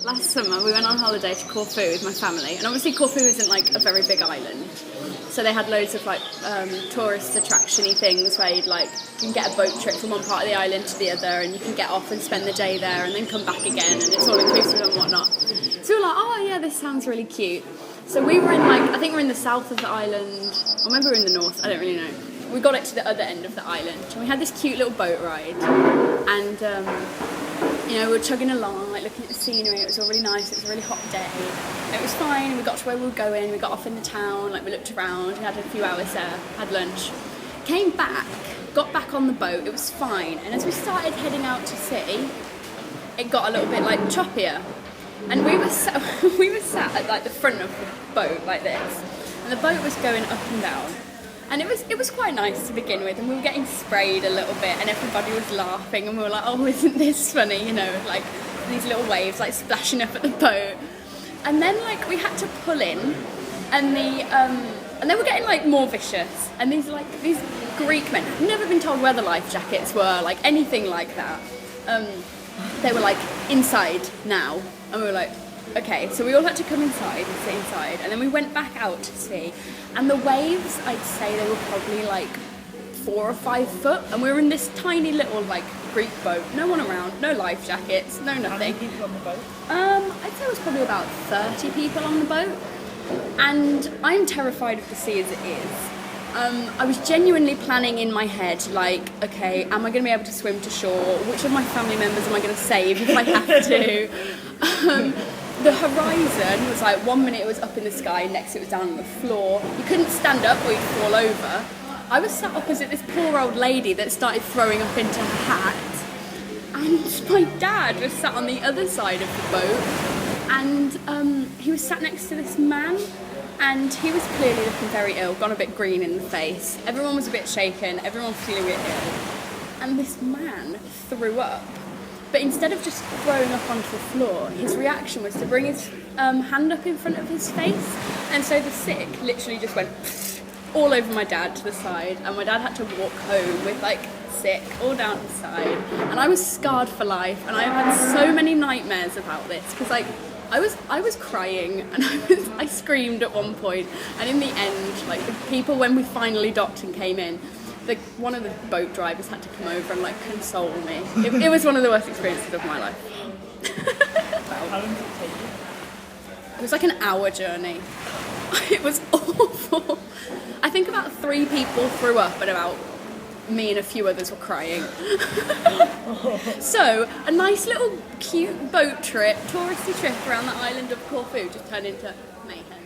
last summer we went on holiday to Corfu with my family, and obviously Corfu isn't like a very big island, so they had loads of like tourist attraction-y things where you can get a boat trip from one part of the island to the other, and you can get off and spend the day there and then come back again, and it's all inclusive and whatnot. So we were like, oh yeah, this sounds really cute. So we were in I think we're in the south of the island, or maybe we're in the north, I don't really know. We got it to the other end of the island, and we had this cute little boat ride, and we were chugging along, like looking at the scenery. It was all really nice. It was a really hot day. It was fine. We got to where we were going. We got off in the town. Like we looked around. We had a few hours there. Had lunch. Came back. Got back on the boat. It was fine. And as we started heading out to sea, it got a little bit like choppier. And we were sat at like the front of the boat like this, and the boat was going up and down. And it was quite nice to begin with, and we were getting sprayed a little bit, and everybody was laughing, and we were like, oh, isn't this funny, like these little waves like splashing up at the boat. And then like we had to pull in, and and they were getting like more vicious, and these Greek men had never been told where the life jackets were, like anything like that. They were like, inside now, and we were like, okay, so we all had to come inside and sit inside, and then we went back out to sea, and the waves, I'd say they were probably like 4 or 5 foot, and we were in this tiny little like Greek boat, no one around, no life jackets, no nothing. How many people on the boat? I'd say it was probably about 30 people on the boat, and I'm terrified of the sea as it is. I was genuinely planning in my head, like, okay, am I going to be able to swim to shore? Which of my family members am I going to save if I have to? The horizon was like, 1 minute it was up in the sky, next it was down on the floor. You couldn't stand up or you'd fall over. I was sat opposite this poor old lady that started throwing up into her hat, and my dad was sat on the other side of the boat, and he was sat next to this man, and he was clearly looking very ill, gone a bit green in the face. Everyone was a bit shaken, everyone was feeling a bit ill, and this man threw up. But instead of just throwing up onto the floor, his reaction was to bring his hand up in front of his face. And so the sick literally just went all over my dad to the side. And my dad had to walk home with like sick all down his side. And I was scarred for life. And I've had so many nightmares about this. Because like I was crying, and I screamed at one point. And in the end, like the people, when we finally docked and came in, one of the boat drivers had to come over and like console me. It was one of the worst experiences of my life. How long did it take you? It was like an hour journey. It was awful. I think about 3 people threw up, and about me and a few others were crying. So a nice little cute boat trip, touristy trip around the island of Corfu just turned into mayhem.